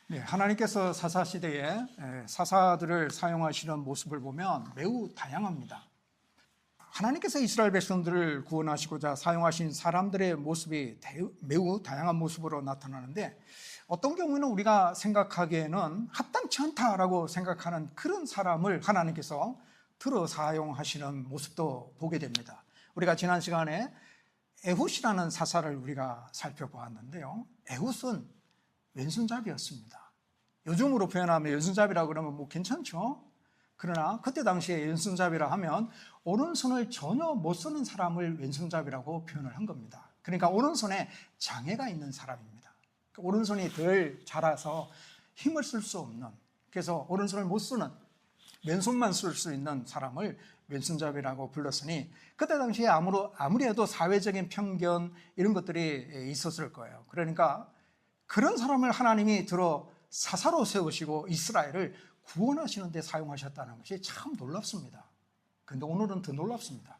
네, 하나님께서 사사시대에 사사들을 사용하시는 모습을 보면 매우 다양합니다. 하나님께서 이스라엘 백성들을 구원하시고자 사용하신 사람들의 모습이 매우 다양한 모습으로 나타나는데, 어떤 경우에는 우리가 생각하기에는 합당치 않다라고 생각하는 그런 사람을 하나님께서 들어 사용하시는 모습도 보게 됩니다. 우리가 지난 시간에 에훗이라는 사사를 우리가 살펴보았는데요, 에훗은 왼손잡이였습니다. 요즘으로 표현하면 왼손잡이라고 그러면 뭐 괜찮죠? 그러나 그때 당시에 왼손잡이라 하면 오른손을 전혀 못 쓰는 사람을 왼손잡이라고 표현을 한 겁니다. 그러니까 오른손에 장애가 있는 사람입니다. 오른손이 덜 자라서 힘을 쓸 수 없는, 그래서 오른손을 못 쓰는, 왼손만 쓸 수 있는 사람을 왼손잡이라고 불렀으니, 그때 당시에 아무리 해도 사회적인 편견 이런 것들이 있었을 거예요. 그러니까 그런 사람을 하나님이 들어 사사로 세우시고 이스라엘을 구원하시는 데 사용하셨다는 것이 참 놀랍습니다. 그런데 오늘은 더 놀랍습니다.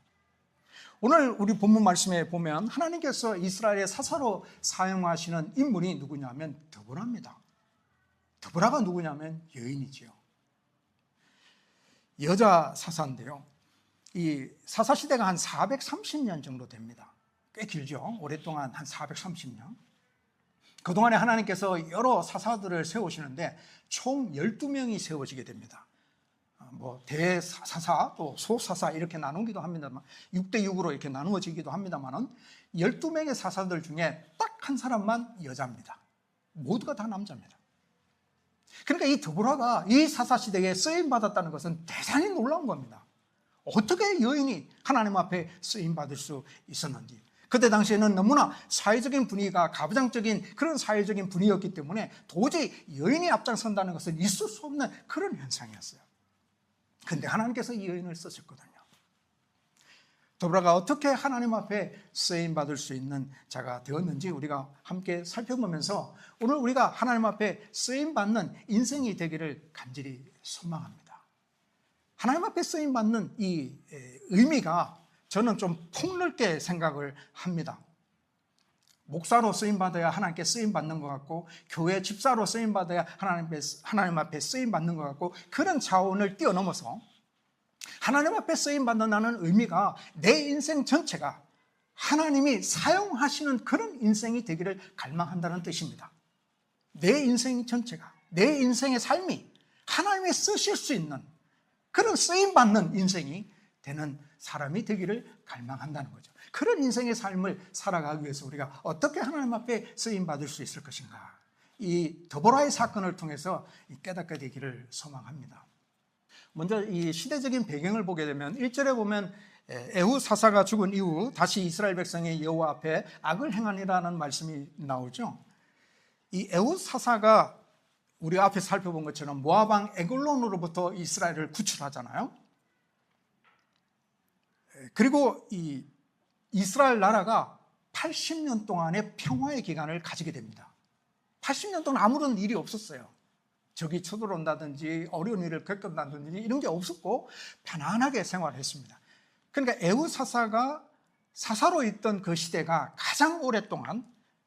오늘 우리 본문 말씀에 보면 하나님께서 이스라엘의 사사로 사용하시는 인물이 누구냐면 드보라입니다. 드보라가 누구냐면 여인이지요. 여자 사사인데요, 이 사사 시대가 한 430년 정도 됩니다. 꽤 길죠. 오랫동안 한 430년. 그동안에 하나님께서 여러 사사들을 세우시는데 총 12명이 세워지게 됩니다. 뭐 대사사 또 소사사 이렇게 나누기도 합니다만, 6대6으로 이렇게 나누어지기도 합니다만, 12명의 사사들 중에 딱 한 사람만 여자입니다. 모두가 다 남자입니다. 그러니까 이 드보라가 이 사사시대에 쓰임받았다는 것은 대단히 놀라운 겁니다. 어떻게 여인이 하나님 앞에 쓰임받을 수 있었는지. 그때 당시에는 너무나 사회적인 분위기가 가부장적인 그런 사회적인 분위기였기 때문에 도저히 여인이 앞장선다는 것은 있을 수 없는 그런 현상이었어요. 그런데 하나님께서 이 여인을 쓰셨거든요. 드보라가 어떻게 하나님 앞에 쓰임받을 수 있는 자가 되었는지 우리가 함께 살펴보면서 오늘 우리가 하나님 앞에 쓰임받는 인생이 되기를 간절히 소망합니다. 하나님 앞에 쓰임받는 이 의미가 저는 좀 폭넓게 생각을 합니다. 목사로 쓰임받아야 하나님께 쓰임받는 것 같고, 교회 집사로 쓰임받아야 하나님 앞에 쓰임받는 것 같고, 그런 차원을 뛰어넘어서 하나님 앞에 쓰임받는다는 의미가 내 인생 전체가 하나님이 사용하시는 그런 인생이 되기를 갈망한다는 뜻입니다. 내 인생 전체가, 내 인생의 삶이 하나님이 쓰실 수 있는 그런 쓰임받는 인생이 되는 사람이 되기를 갈망한다는 거죠. 그런 인생의 삶을 살아가기 위해서 우리가 어떻게 하나님 앞에 쓰임받을 수 있을 것인가, 이 드보라의 사건을 통해서 깨닫게 되기를 소망합니다. 먼저 이 시대적인 배경을 보게 되면 1절에 보면 에훗 사사가 죽은 이후 다시 이스라엘 백성이 여호와 앞에 악을 행하니라는 말씀이 나오죠. 이 에훗 사사가 우리가 앞에 살펴본 것처럼 모압 왕 에글론으로부터 이스라엘을 구출하잖아요. 그리고 이 이스라엘 나라가 80년 동안의 평화의 기간을 가지게 됩니다. 80년 동안 아무런 일이 없었어요. 적이 쳐들어온다든지 어려운 일을 겪는다든지 이런 게 없었고 편안하게 생활했습니다. 그러니까 에훗 사사가 사사로 있던 그 시대가 가장 오랫동안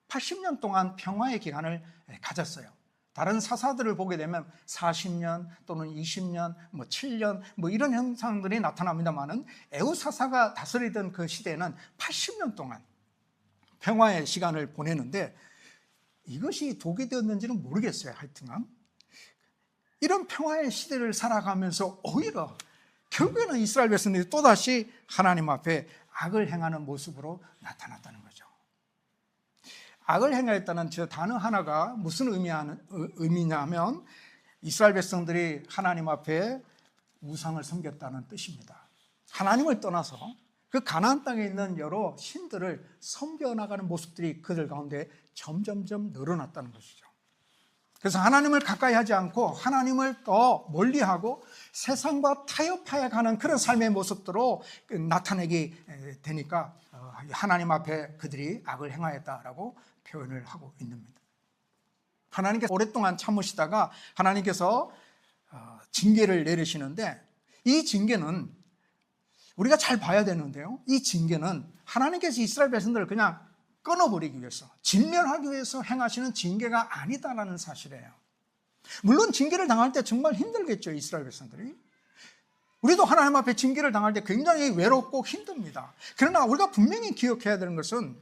80년 동안 평화의 기간을 가졌어요. 다른 사사들을 보게 되면 40년 또는 20년, 7년 이런 현상들이 나타납니다만은 에훗 사사가 다스리던 그 시대는 80년 동안 평화의 시간을 보내는데, 이것이 독이 되었는지는 모르겠어요. 하여튼간 이런 평화의 시대를 살아가면서 오히려 결국에는 이스라엘 백성들이 또다시 하나님 앞에 악을 행하는 모습으로 나타났다는 거죠. 악을 행하였다는 저 단어 하나가 무슨 의미냐면 이스라엘 백성들이 하나님 앞에 우상을 섬겼다는 뜻입니다. 하나님을 떠나서 그 가나안 땅에 있는 여러 신들을 섬겨나가는 모습들이 그들 가운데 점점점 늘어났다는 것이죠. 그래서 하나님을 가까이 하지 않고 하나님을 더 멀리하고 세상과 타협하여 가는 그런 삶의 모습으로 나타내게 되니까 하나님 앞에 그들이 악을 행하였다라고 표현을 하고 있습니다. 하나님께서 오랫동안 참으시다가 하나님께서 징계를 내리시는데, 이 징계는 우리가 잘 봐야 되는데요, 이 징계는 하나님께서 이스라엘 백성들을 그냥 끊어버리기 위해서, 진멸하기 위해서 행하시는 징계가 아니다라는 사실이에요. 물론 징계를 당할 때 정말 힘들겠죠, 이스라엘 백성들이. 우리도 하나님 앞에 징계를 당할 때 굉장히 외롭고 힘듭니다. 그러나 우리가 분명히 기억해야 되는 것은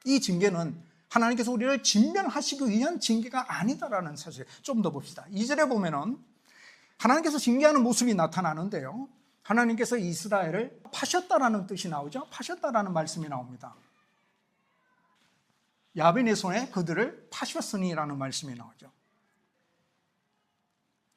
이 징계는 하나님께서 우리를 진멸하시기 위한 징계가 아니다라는 사실. 좀 더 봅시다. 2절에 보면은 하나님께서 징계하는 모습이 나타나는데요, 하나님께서 이스라엘을 파셨다라는 뜻이 나오죠. 파셨다라는 말씀이 나옵니다. 야빈의 손에 그들을 파셨으니라는 말씀이 나오죠.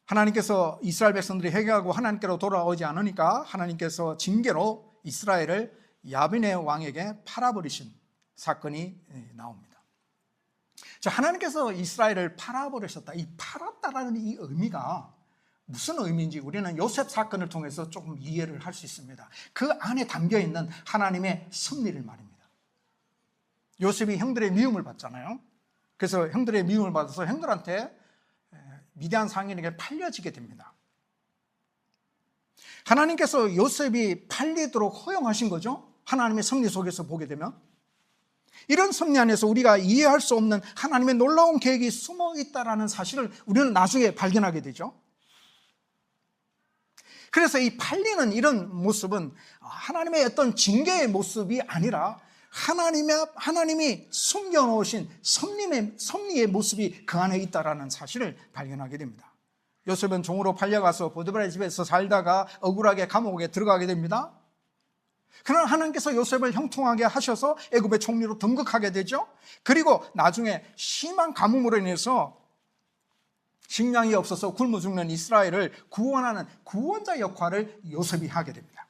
하나님께서 이스라엘 백성들이 회개하고 하나님께로 돌아오지 않으니까 하나님께서 징계로 이스라엘을 야빈의 왕에게 팔아버리신 사건이 나옵니다. 자, 하나님께서 이스라엘을 팔아버리셨다. 이 팔았다라는 이 의미가 무슨 의미인지 우리는 요셉 사건을 통해서 조금 이해를 할 수 있습니다. 그 안에 담겨있는 하나님의 섭리를 말입니다. 요셉이 형들의 미움을 받잖아요. 그래서 형들의 미움을 받아서 형들한테 미디안 상인에게 팔려지게 됩니다. 하나님께서 요셉이 팔리도록 허용하신 거죠. 하나님의 섭리 속에서 보게 되면 이런 섭리 안에서 우리가 이해할 수 없는 하나님의 놀라운 계획이 숨어 있다는 사실을 우리는 나중에 발견하게 되죠. 그래서 이 팔리는 이런 모습은 하나님의 어떤 징계의 모습이 아니라 하나님이 숨겨놓으신 섭리의 모습이 그 안에 있다는 사실을 발견하게 됩니다. 요셉은 종으로 팔려가서 보디발의 집에서 살다가 억울하게 감옥에 들어가게 됩니다. 그러나 하나님께서 요셉을 형통하게 하셔서 애굽의 총리로 등극하게 되죠. 그리고 나중에 심한 가뭄으로 인해서 식량이 없어서 굶어 죽는 이스라엘을 구원하는 구원자 역할을 요셉이 하게 됩니다.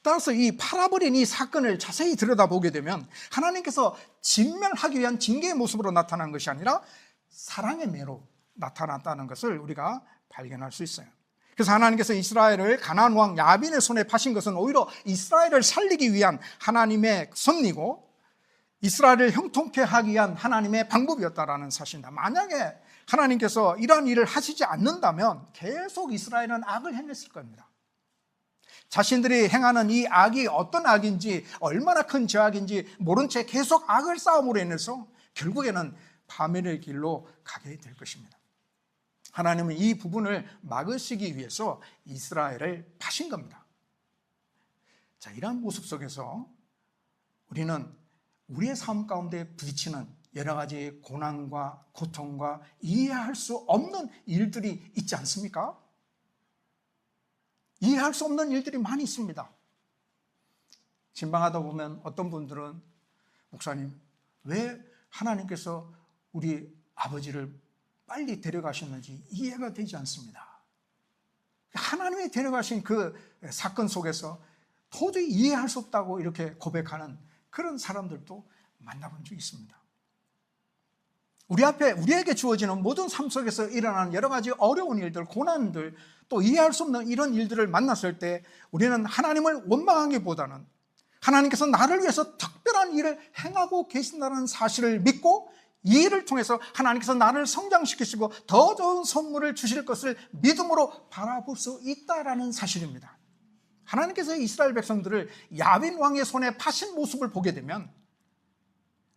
따라서 이 팔아버린 이 사건을 자세히 들여다보게 되면 하나님께서 진멸하기 위한 징계의 모습으로 나타난 것이 아니라 사랑의 매로 나타났다는 것을 우리가 발견할 수 있어요. 그래서 하나님께서 이스라엘을 가나안 왕 야빈의 손에 파신 것은 오히려 이스라엘을 살리기 위한 하나님의 섭리고 이스라엘을 형통케 하기 위한 하나님의 방법이었다라는 사실입니다. 만약에 하나님께서 이러한 일을 하시지 않는다면 계속 이스라엘은 악을 행했을 겁니다. 자신들이 행하는 이 악이 어떤 악인지 얼마나 큰 죄악인지 모른 채 계속 악을 쌓음으로 인해서 결국에는 파멸의 길로 가게 될 것입니다. 하나님은 이 부분을 막으시기 위해서 이스라엘을 파신 겁니다. 자, 이러한 모습 속에서 우리는 우리의 삶 가운데 부딪히는 여러 가지 고난과 고통과 이해할 수 없는 일들이 있지 않습니까? 이해할 수 없는 일들이 많이 있습니다. 진방하다 보면 어떤 분들은 목사님, 왜 하나님께서 우리 아버지를 빨리 데려가셨는지 이해가 되지 않습니다. 하나님이 데려가신 그 사건 속에서 도저히 이해할 수 없다고 이렇게 고백하는 그런 사람들도 만나본 적이 있습니다. 우리에게 주어지는 모든 삶 속에서 일어나는 여러 가지 어려운 일들, 고난들, 또 이해할 수 없는 이런 일들을 만났을 때 우리는 하나님을 원망하기보다는 하나님께서 나를 위해서 특별한 일을 행하고 계신다는 사실을 믿고 이 일을 통해서 하나님께서 나를 성장시키시고 더 좋은 선물을 주실 것을 믿음으로 바라볼 수 있다는 사실입니다. 하나님께서 이스라엘 백성들을 야빈 왕의 손에 파신 모습을 보게 되면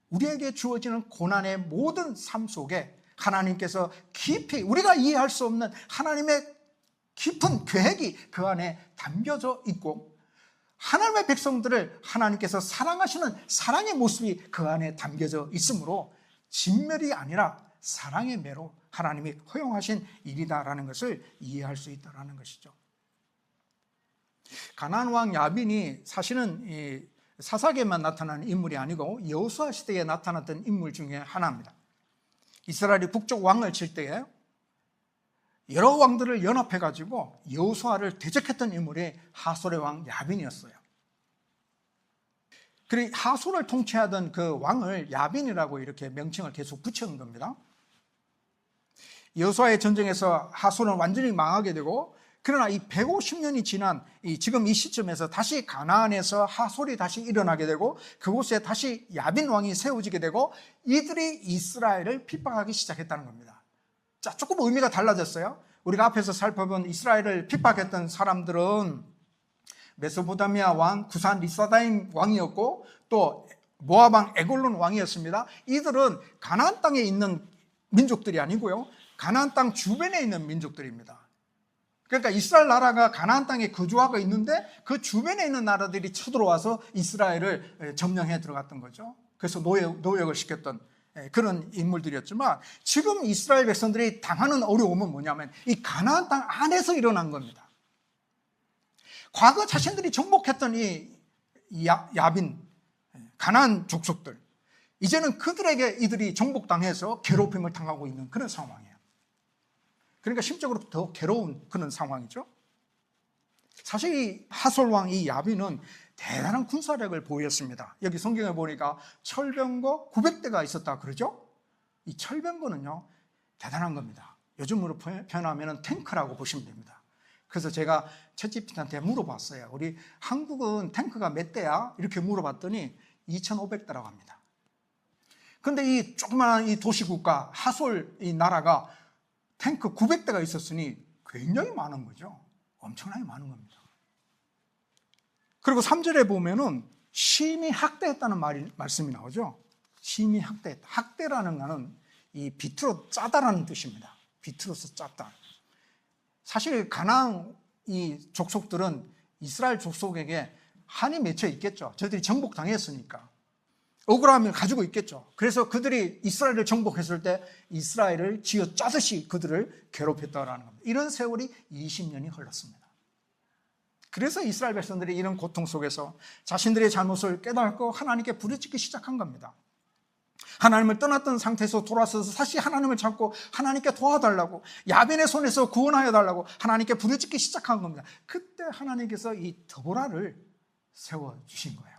우리에게 주어지는 고난의 모든 삶 속에 하나님께서 깊이 우리가 이해할 수 없는 하나님의 깊은 계획이 그 안에 담겨져 있고 하나님의 백성들을 하나님께서 사랑하시는 사랑의 모습이 그 안에 담겨져 있으므로 진멸이 아니라 사랑의 매로 하나님이 허용하신 일이다라는 것을 이해할 수 있다는 것이죠. 가나안 왕 야빈이 사실은 사사기에만 나타나는 인물이 아니고 여호수아 시대에 나타났던 인물 중에 하나입니다. 이스라엘이 북쪽 왕을 칠 때에 여러 왕들을 연합해가지고 여호수아를 대적했던 인물이 하솔의 왕 야빈이었어요. 그리고 하솔을 통치하던 그 왕을 야빈이라고 이렇게 명칭을 계속 붙여온 겁니다. 여호수아의 전쟁에서 하솔은 완전히 망하게 되고 그러나 이 150년이 지난 지금 이 시점에서 다시 가나안에서 하솔이 다시 일어나게 되고 그곳에 다시 야빈 왕이 세워지게 되고 이들이 이스라엘을 핍박하기 시작했다는 겁니다. 자, 조금 의미가 달라졌어요. 우리가 앞에서 살펴본 이스라엘을 핍박했던 사람들은 메소포타미아 왕 구산 리사다임 왕이었고 또 모압 왕 에골론 왕이었습니다. 이들은 가나안 땅에 있는 민족들이 아니고요, 가나안 땅 주변에 있는 민족들입니다. 그러니까 이스라엘 나라가 가나안 땅에 거주하고 있는데 그 주변에 있는 나라들이 쳐들어와서 이스라엘을 점령해 들어갔던 거죠. 그래서 노역을 시켰던 그런 인물들이었지만, 지금 이스라엘 백성들이 당하는 어려움은 뭐냐면 이 가나안 땅 안에서 일어난 겁니다. 과거 자신들이 정복했던 이 야빈 가나안 족속들, 이제는 그들에게 이들이 정복당해서 괴롭힘을 당하고 있는 그런 상황이에요. 그러니까 심적으로 더 괴로운 그런 상황이죠. 사실 이 하솔 왕 이 야빈은 대단한 군사력을 보였습니다. 여기 성경에 보니까 철병거 900대가 있었다 그러죠. 이 철병거는요, 대단한 겁니다. 요즘으로 표현하면 탱크라고 보시면 됩니다. 그래서 제가 챗GPT한테 물어봤어요. 우리 한국은 탱크가 몇 대야? 이렇게 물어봤더니 2,500대라고 합니다. 근데 이 조그마한 이 도시국가 하솔 이 나라가 탱크 900대가 있었으니 굉장히 많은 거죠. 엄청나게 많은 겁니다. 그리고 3절에 보면은 심히 학대했다는 말씀이 나오죠. 심히 학대했다. 학대라는 것은 이 비틀어 짜다라는 뜻입니다. 비틀어서 짰다. 사실 가나안 이 족속들은 이스라엘 족속에게 한이 맺혀 있겠죠. 저들이 정복당했으니까 억울함을 가지고 있겠죠. 그래서 그들이 이스라엘을 정복했을 때 이스라엘을 쥐어 짜듯이 그들을 괴롭혔다라는 겁니다. 이런 세월이 20년이 흘렀습니다. 그래서 이스라엘 백성들이 이런 고통 속에서 자신들의 잘못을 깨닫고 하나님께 부르짖기 시작한 겁니다. 하나님을 떠났던 상태에서 돌아서서 다시 하나님을 찾고 하나님께 도와달라고, 야빈의 손에서 구원하여 달라고 하나님께 부르짖기 시작한 겁니다. 그때 하나님께서 이 드보라를 세워주신 거예요.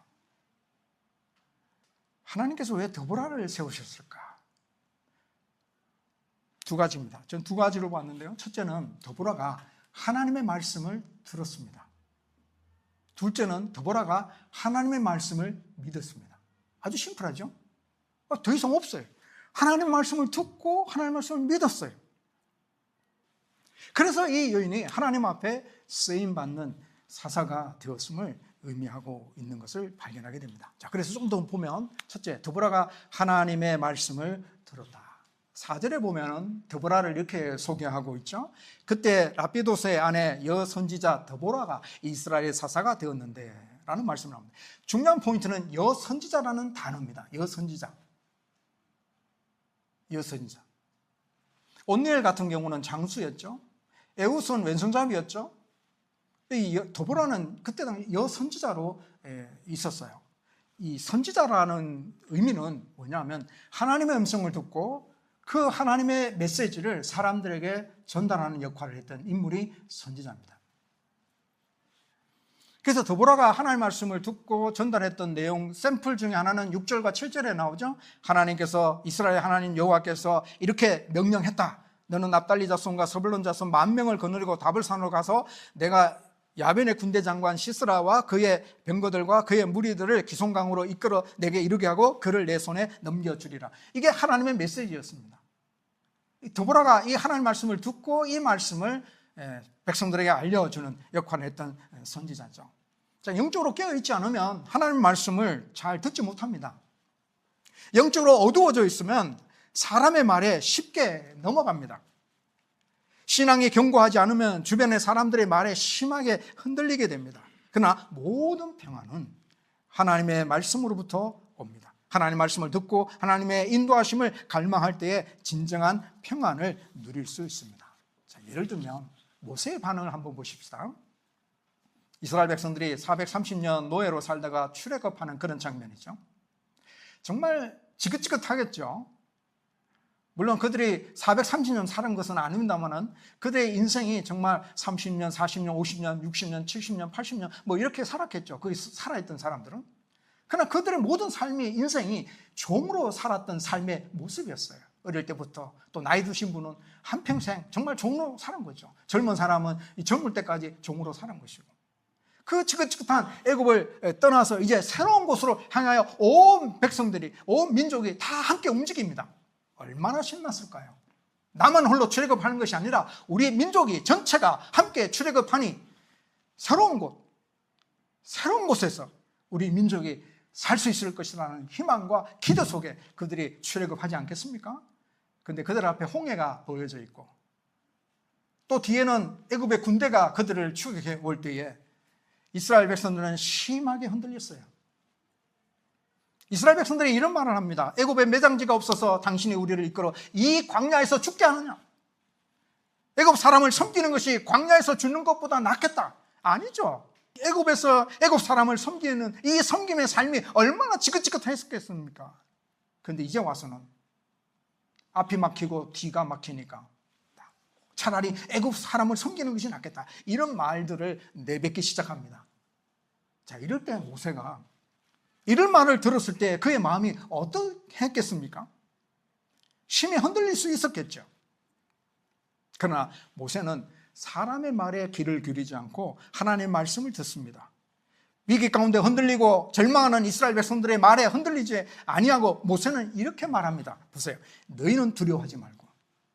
하나님께서 왜 드보라를 세우셨을까? 두 가지입니다. 전 두 가지로 봤는데요. 첫째는 드보라가 하나님의 말씀을 들었습니다. 둘째는 드보라가 하나님의 말씀을 믿었습니다. 아주 심플하죠? 더 이상 없어요. 하나님의 말씀을 듣고 하나님의 말씀을 믿었어요. 그래서 이 여인이 하나님 앞에 쓰임받는 사사가 되었음을 의미하고 있는 것을 발견하게 됩니다. 자, 그래서 좀 더 보면, 첫째, 드보라가 하나님의 말씀을 들었다. 4절에 보면 드보라를 이렇게 소개하고 있죠. 그때 라피도스의 아내 여선지자 드보라가 이스라엘의 사사가 되었는데 라는 말씀을 합니다. 중요한 포인트는 여선지자라는 단어입니다. 여선지자. 온니엘 같은 경우는 장수였죠. 에웃은 왼손잡이였죠. 이 드보라는 그때 당시 여선지자로 있었어요. 이 선지자라는 의미는 뭐냐면 하나님의 음성을 듣고 그 하나님의 메시지를 사람들에게 전달하는 역할을 했던 인물이 선지자입니다. 그래서 드보라가 하나님의 말씀을 듣고 전달했던 내용 샘플 중에 하나는 6절과 7절에 나오죠. 하나님께서, 이스라엘 하나님 여호와께서 이렇게 명령했다. 너는 납달리 자손과 서불론 자손 10,000명을 거느리고 다볼산으로 가서 내가 야벤의 군대 장관 시스라와 그의 병거들과 그의 무리들을 기송강으로 이끌어 내게 이르게 하고 그를 내 손에 넘겨주리라. 이게 하나님의 메시지였습니다. 드보라가 이 하나님의 말씀을 듣고 이 말씀을 백성들에게 알려주는 역할을 했던 선지자죠. 자, 영적으로 깨어있지 않으면 하나님의 말씀을 잘 듣지 못합니다. 영적으로 어두워져 있으면 사람의 말에 쉽게 넘어갑니다. 신앙이 견고하지 않으면 주변의 사람들의 말에 심하게 흔들리게 됩니다. 그러나 모든 평안은 하나님의 말씀으로부터 옵니다. 하나님의 말씀을 듣고 하나님의 인도하심을 갈망할 때에 진정한 평안을 누릴 수 있습니다. 자, 예를 들면 모세의 반응을 한번 보십시다. 이스라엘 백성들이 430년 노예로 살다가 출애굽하는 그런 장면이죠. 정말 지긋지긋하겠죠. 물론 그들이 430년 사는 것은 아닙니다만 그들의 인생이 정말 30년, 40년, 50년, 60년, 70년, 80년 뭐 이렇게 살았겠죠. 거기 살아있던 사람들은. 그러나 그들의 모든 삶이, 인생이 종으로 살았던 삶의 모습이었어요. 어릴 때부터. 또 나이 드신 분은 한평생 정말 종으로 사는 거죠. 젊은 사람은 젊을 때까지 종으로 사는 것이고. 그 지긋지긋한 애굽을 떠나서 이제 새로운 곳으로 향하여 온 백성들이, 온 민족이 다 함께 움직입니다. 얼마나 신났을까요? 나만 홀로 출애굽하는 것이 아니라 우리 민족이 전체가 함께 출애굽하니 새로운 곳에서 우리 민족이 살 수 있을 것이라는 희망과 기대 속에 그들이 출애굽하지 않겠습니까? 근데 그들 앞에 홍해가 보여져 있고 또 뒤에는 애굽의 군대가 그들을 추격해 올 때에 이스라엘 백성들은 심하게 흔들렸어요. 이스라엘 백성들이 이런 말을 합니다. 애굽에 매장지가 없어서 당신이 우리를 이끌어 이 광야에서 죽게 하느냐? 애굽 사람을 섬기는 것이 광야에서 죽는 것보다 낫겠다. 아니죠. 애굽 사람을 섬기는 이 섬김의 삶이 얼마나 지긋지긋했겠습니까? 그런데 이제 와서는 앞이 막히고 뒤가 막히니까 차라리 애굽 사람을 섬기는 것이 낫겠다. 이런 말들을 내뱉기 시작합니다. 자, 이럴 때 모세가 이런 말을 들었을 때 그의 마음이 어떠했겠습니까? 심히 흔들릴 수 있었겠죠. 그러나 모세는 사람의 말에 귀를 기울이지 않고 하나님의 말씀을 듣습니다. 위기 가운데 흔들리고 절망하는 이스라엘 백성들의 말에 흔들리지 아니하고 모세는 이렇게 말합니다. 보세요. 너희는 두려워하지 말고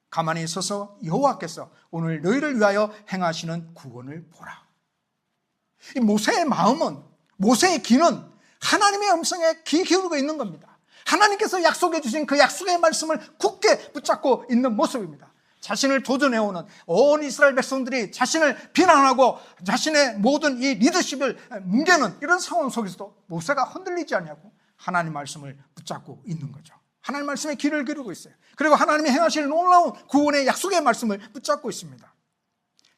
가만히 있어서 여호와께서 오늘 너희를 위하여 행하시는 구원을 보라. 이 모세의 마음은, 모세의 귀는 하나님의 음성에 귀 기울이고 있는 겁니다. 하나님께서 약속해 주신 그 약속의 말씀을 굳게 붙잡고 있는 모습입니다. 자신을 도전해오는 온 이스라엘 백성들이 자신을 비난하고 자신의 모든 이 리더십을 뭉개는 이런 상황 속에서도 모세가 흔들리지 않냐고 하나님 말씀을 붙잡고 있는 거죠. 하나님 말씀에 귀를 기울이고 있어요. 그리고 하나님이 행하실 놀라운 구원의 약속의 말씀을 붙잡고 있습니다.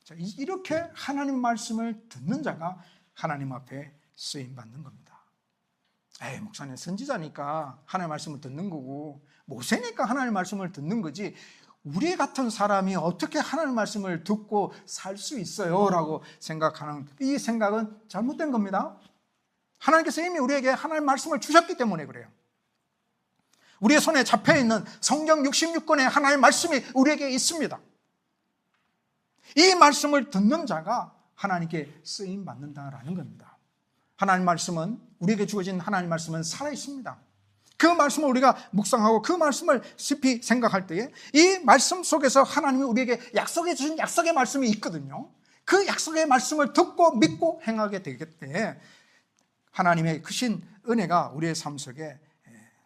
자, 이렇게 하나님 말씀을 듣는 자가 하나님 앞에 쓰임받는 겁니다. 목사님 선지자니까 하나님 말씀을 듣는 거고 모세니까 하나님 말씀을 듣는 거지 우리 같은 사람이 어떻게 하나님 말씀을 듣고 살 수 있어요? 라고 생각하는 이 생각은 잘못된 겁니다. 하나님께서 이미 우리에게 하나님 말씀을 주셨기 때문에 그래요. 우리의 손에 잡혀있는 성경 66권의 하나님 말씀이 우리에게 있습니다. 이 말씀을 듣는 자가 하나님께 쓰임받는다라는 겁니다. 하나님 말씀은, 우리에게 주어진 하나님 말씀은 살아있습니다. 그 말씀을 우리가 묵상하고 그 말씀을 깊이 생각할 때에 이 말씀 속에서 하나님이 우리에게 약속해 주신 약속의 말씀이 있거든요. 그 약속의 말씀을 듣고 믿고 행하게 되기 때문에 하나님의 크신 은혜가 우리의 삶 속에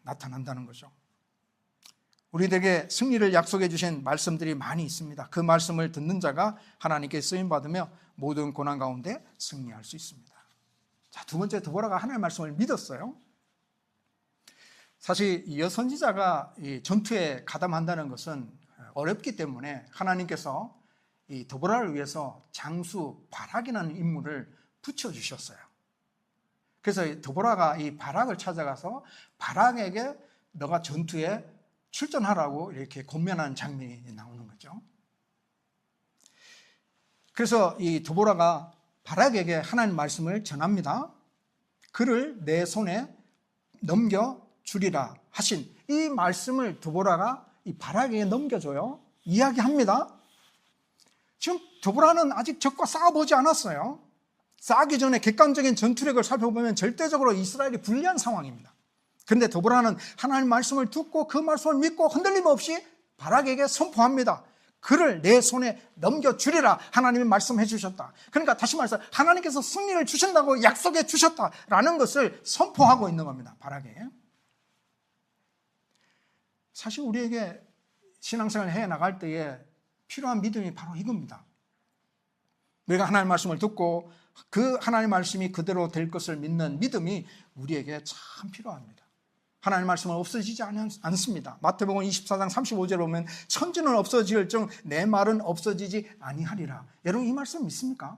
나타난다는 거죠. 우리들에게 승리를 약속해 주신 말씀들이 많이 있습니다. 그 말씀을 듣는 자가 하나님께 쓰임받으며 모든 고난 가운데 승리할 수 있습니다. 자, 두 번째, 드보라가 하나님의 말씀을 믿었어요. 사실 이 여선지자가 이 전투에 가담한다는 것은 어렵기 때문에 하나님께서 이 드보라를 위해서 장수 바락이라는 인물을 붙여주셨어요. 그래서 드보라가 이 바락을 찾아가서 바락에게 너가 전투에 출전하라고 이렇게 권면하는 장면이 나오는 거죠. 그래서 이 드보라가 바락에게 하나님 말씀을 전합니다. 그를 내 손에 넘겨주리라 하신 이 말씀을 드보라가 이 바락에게 넘겨줘요. 이야기합니다. 지금 드보라는 아직 적과 싸워보지 않았어요. 싸우기 전에 객관적인 전투력을 살펴보면 절대적으로 이스라엘이 불리한 상황입니다. 그런데 드보라는 하나님 말씀을 듣고 그 말씀을 믿고 흔들림 없이 바락에게 선포합니다. 그를 내 손에 넘겨주리라 하나님이 말씀해 주셨다. 그러니까 다시 말해서 하나님께서 승리를 주신다고 약속해 주셨다라는 것을 선포하고 있는 겁니다. 바락에. 사실 우리에게 신앙생활을 해나갈 때에 필요한 믿음이 바로 이겁니다. 우리가 하나님 말씀을 듣고 그 하나님 말씀이 그대로 될 것을 믿는 믿음이 우리에게 참 필요합니다. 하나님 말씀은 없어지지 않습니다. 마태복음 24장 35절에 보면 천지는 없어질정 내 말은 없어지지 아니하리라. 여러분 이 말씀 믿습니까?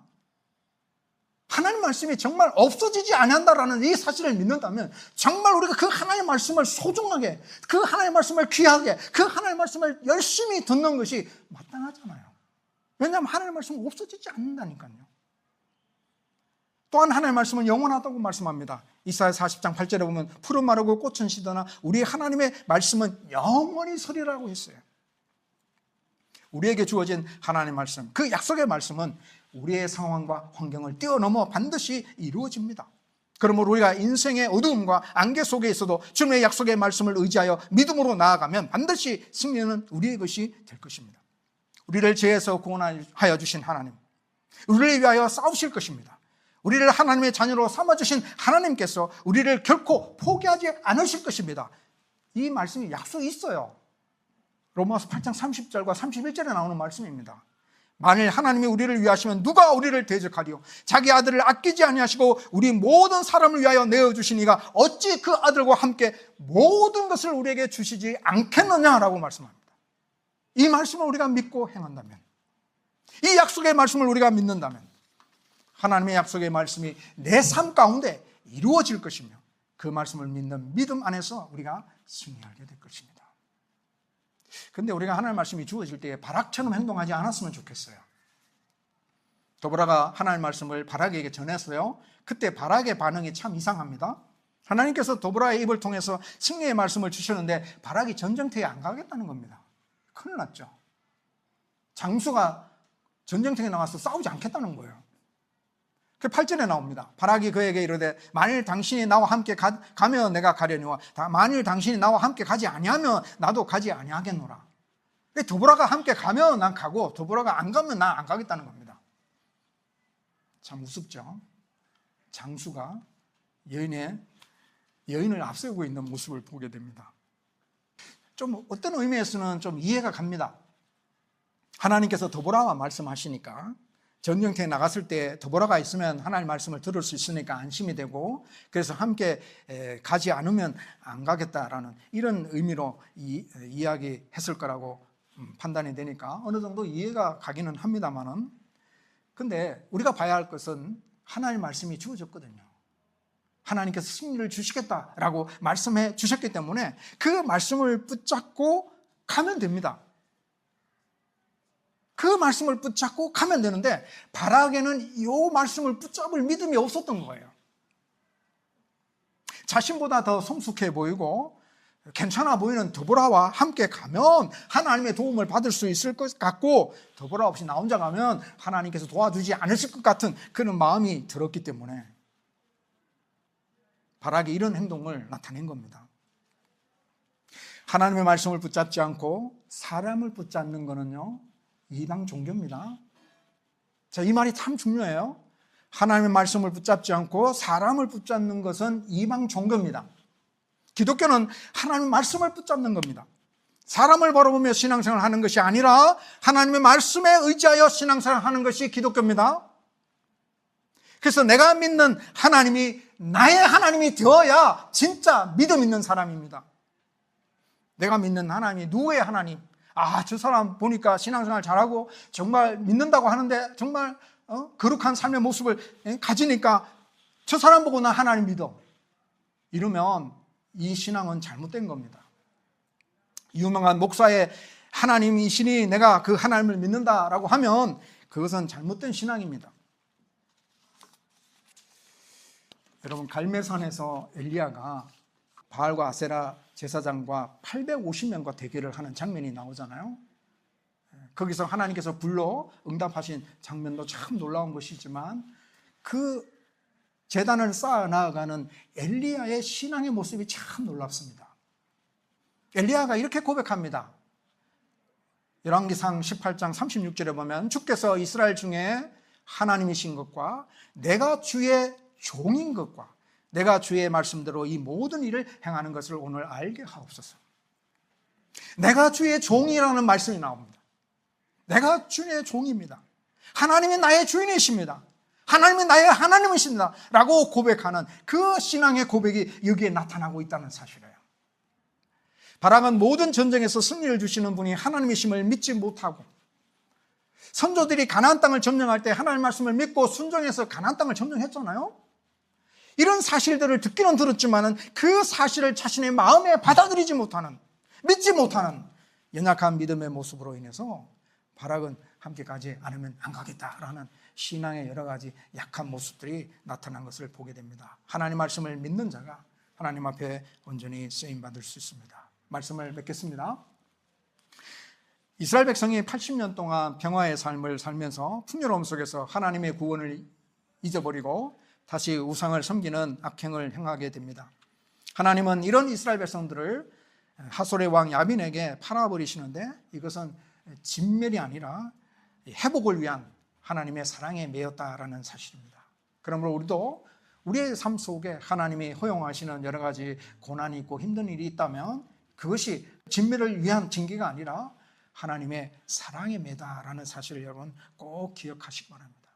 하나님 말씀이 정말 없어지지 아니한다라는 이 사실을 믿는다면 정말 우리가 그 하나님 말씀을 소중하게, 그 하나님 말씀을 귀하게, 그 하나님 말씀을 열심히 듣는 것이 마땅하잖아요. 왜냐하면 하나님 말씀은 없어지지 않는다니까요. 또한 하나님의 말씀은 영원하다고 말씀합니다. 이사야 40장 8절에 보면 푸른 마르고 꽃은 시드나 우리 하나님의 말씀은 영원히 서리라고 했어요. 우리에게 주어진 하나님의 말씀, 그 약속의 말씀은 우리의 상황과 환경을 뛰어넘어 반드시 이루어집니다. 그러므로 우리가 인생의 어두움과 안개 속에 있어도 주님의 약속의 말씀을 의지하여 믿음으로 나아가면 반드시 승리는 우리의 것이 될 것입니다. 우리를 죄에서 구원하여 주신 하나님, 우리를 위하여 싸우실 것입니다. 우리를 하나님의 자녀로 삼아주신 하나님께서 우리를 결코 포기하지 않으실 것입니다. 이 말씀이 약속이 있어요. 로마서 8장 30절과 31절에 나오는 말씀입니다. 만일 하나님이 우리를 위하시면 누가 우리를 대적하리요? 자기 아들을 아끼지 아니하시고 우리 모든 사람을 위하여 내어주신 이가 어찌 그 아들과 함께 모든 것을 우리에게 주시지 않겠느냐라고 말씀합니다. 이 말씀을 우리가 믿고 행한다면, 이 약속의 말씀을 우리가 믿는다면 하나님의 약속의 말씀이 내 삶 가운데 이루어질 것이며 그 말씀을 믿는 믿음 안에서 우리가 승리하게 될 것입니다. 그런데 우리가 하나님의 말씀이 주어질 때 바락처럼 행동하지 않았으면 좋겠어요. 도보라가 하나님의 말씀을 바락에게 전했어요. 그때 바락의 반응이 참 이상합니다. 하나님께서 도보라의 입을 통해서 승리의 말씀을 주셨는데 바락이 전쟁터에 안 가겠다는 겁니다. 큰일 났죠. 장수가 전쟁터에 나와서 싸우지 않겠다는 거예요. 그 8절에 나옵니다. 바락이 그에게 이르되 만일 당신이 나와 함께 가면 내가 가려니와 만일 당신이 나와 함께 가지 아니하면 나도 가지 아니하겠노라. 도보라가 함께 가면 난 가고 도보라가 안 가면 난 안 가겠다는 겁니다. 참 우습죠. 장수가 여인을 앞세우고 있는 모습을 보게 됩니다. 좀 어떤 의미에서는 좀 이해가 갑니다. 하나님께서 도보라와 말씀하시니까 전쟁터에 나갔을 때 도보라가 있으면 하나님 말씀을 들을 수 있으니까 안심이 되고, 그래서 함께 가지 않으면 안 가겠다라는 이런 의미로 이야기했을 거라고 판단이 되니까 어느 정도 이해가 가기는 합니다만은, 근데 우리가 봐야 할 것은 하나님 말씀이 주어졌거든요. 하나님께서 승리를 주시겠다라고 말씀해 주셨기 때문에 그 말씀을 붙잡고 가면 됩니다. 그 말씀을 붙잡고 가면 되는데 바락에는 이 말씀을 붙잡을 믿음이 없었던 거예요. 자신보다 더 성숙해 보이고 괜찮아 보이는 도보라와 함께 가면 하나님의 도움을 받을 수 있을 것 같고, 도보라 없이 나 혼자 가면 하나님께서 도와주지 않으실 것 같은 그런 마음이 들었기 때문에 바락이 이런 행동을 나타낸 겁니다. 하나님의 말씀을 붙잡지 않고 사람을 붙잡는 거는요, 이방 종교입니다. 자, 이 말이 참 중요해요. 하나님의 말씀을 붙잡지 않고 사람을 붙잡는 것은 이방 종교입니다. 기독교는 하나님의 말씀을 붙잡는 겁니다. 사람을 바라보며 신앙생활을 하는 것이 아니라 하나님의 말씀에 의지하여 신앙생활을 하는 것이 기독교입니다. 그래서 내가 믿는 하나님이 나의 하나님이 되어야 진짜 믿음 있는 사람입니다. 내가 믿는 하나님이 누구의 하나님? 저 사람 보니까 신앙생활 잘하고 정말 믿는다고 하는데 정말 거룩한 삶의 모습을 가지니까 저 사람 보고 나 하나님 믿어. 이러면 이 신앙은 잘못된 겁니다. 유명한 목사의 하나님이시니 내가 그 하나님을 믿는다라고 하면 그것은 잘못된 신앙입니다. 여러분, 갈멜산에서 엘리야가 바알과 아세라 제사장과 850명과 대결을 하는 장면이 나오잖아요. 거기서 하나님께서 불러 응답하신 장면도 참 놀라운 것이지만 그 제단을 쌓아 나아가는 엘리야의 신앙의 모습이 참 놀랍습니다. 엘리야가 이렇게 고백합니다. 열왕기상 18장 36절에 보면 주께서 이스라엘 중에 하나님이신 것과 내가 주의 종인 것과 내가 주의 말씀대로 이 모든 일을 행하는 것을 오늘 알게 하옵소서. 내가 주의 종이라는 말씀이 나옵니다. 내가 주의 종입니다. 하나님이 나의 주인이십니다. 하나님이 나의 하나님이십니다 라고 고백하는 그 신앙의 고백이 여기에 나타나고 있다는 사실이에요. 바락은 모든 전쟁에서 승리를 주시는 분이 하나님이심을 믿지 못하고, 선조들이 가나안 땅을 점령할 때 하나님 말씀을 믿고 순종해서 가나안 땅을 점령했잖아요. 이런 사실들을 듣기는 들었지만 그 사실을 자신의 마음에 받아들이지 못하는, 믿지 못하는 연약한 믿음의 모습으로 인해서 바락은 함께 가지 않으면 안 가겠다라는 신앙의 여러 가지 약한 모습들이 나타난 것을 보게 됩니다. 하나님 말씀을 믿는 자가 하나님 앞에 온전히 쓰임받을 수 있습니다. 말씀을 맺겠습니다. 이스라엘 백성이 80년 동안 평화의 삶을 살면서 풍요로움 속에서 하나님의 구원을 잊어버리고 다시 우상을 섬기는 악행을 행하게 됩니다. 하나님은 이런 이스라엘 백성들을 하솔의 왕 야빈에게 팔아버리시는데 이것은 진멸이 아니라 회복을 위한 하나님의 사랑에 매였다라는 사실입니다. 그러므로 우리도 우리의 삶 속에 하나님이 허용하시는 여러 가지 고난이 있고 힘든 일이 있다면 그것이 진미를 위한 징계가 아니라 하나님의 사랑의 매다라는 사실을 여러분 꼭 기억하시기 바랍니다.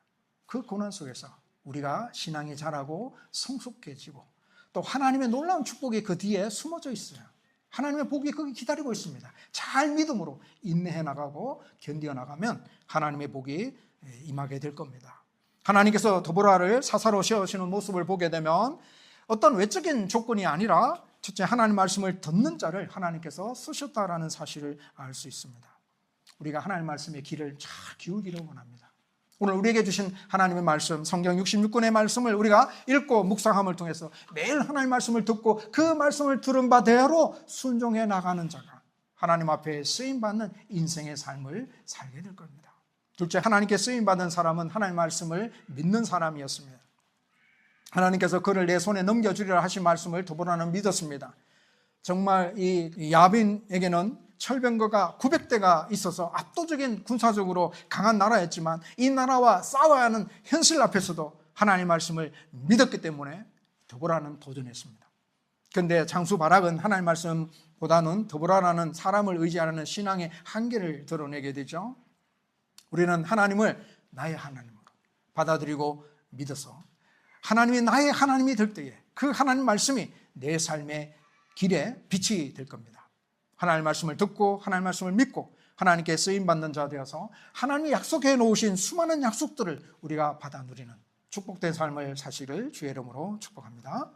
그 고난 속에서 우리가 신앙이 자라고 성숙해지고 또 하나님의 놀라운 축복이 그 뒤에 숨어져 있어요. 하나님의 복이 거기 기다리고 있습니다. 잘 믿음으로 인내해 나가고 견디어 나가면 하나님의 복이 임하게 될 겁니다. 하나님께서 드보라를 사사로 세우시는 모습을 보게 되면 어떤 외적인 조건이 아니라 첫째, 하나님 말씀을 듣는 자를 하나님께서 쓰셨다라는 사실을 알 수 있습니다. 우리가 하나님 말씀의 귀를 잘 기울이기를 원합니다. 오늘 우리에게 주신 하나님의 말씀, 성경 66권의 말씀을 우리가 읽고 묵상함을 통해서 매일 하나님 말씀을 듣고 그 말씀을 들은 바대로 순종해 나가는 자가 하나님 앞에 쓰임받는 인생의 삶을 살게 될 겁니다. 둘째, 하나님께 쓰임받은 사람은 하나님 말씀을 믿는 사람이었습니다. 하나님께서 그를 내 손에 넘겨주리라 하신 말씀을 드보라는 믿었습니다. 정말 이 야빈에게는 철병거가 900대가 있어서 압도적인 군사적으로 강한 나라였지만 이 나라와 싸워야 하는 현실 앞에서도 하나님의 말씀을 믿었기 때문에 드보라는 도전했습니다. 그런데 장수 바락은 하나님의 말씀보다는 드보라라는 사람을 의지하는 신앙의 한계를 드러내게 되죠. 우리는 하나님을 나의 하나님으로 받아들이고 믿어서 하나님이 나의 하나님이 될 때에 그 하나님 말씀이 내 삶의 길에 빛이 될 겁니다. 하나님의 말씀을 듣고 하나님의 말씀을 믿고 하나님께 쓰임받는 자 되어서 하나님이 약속해 놓으신 수많은 약속들을 우리가 받아 누리는 축복된 삶을 사시기를 주의 이름으로 축복합니다.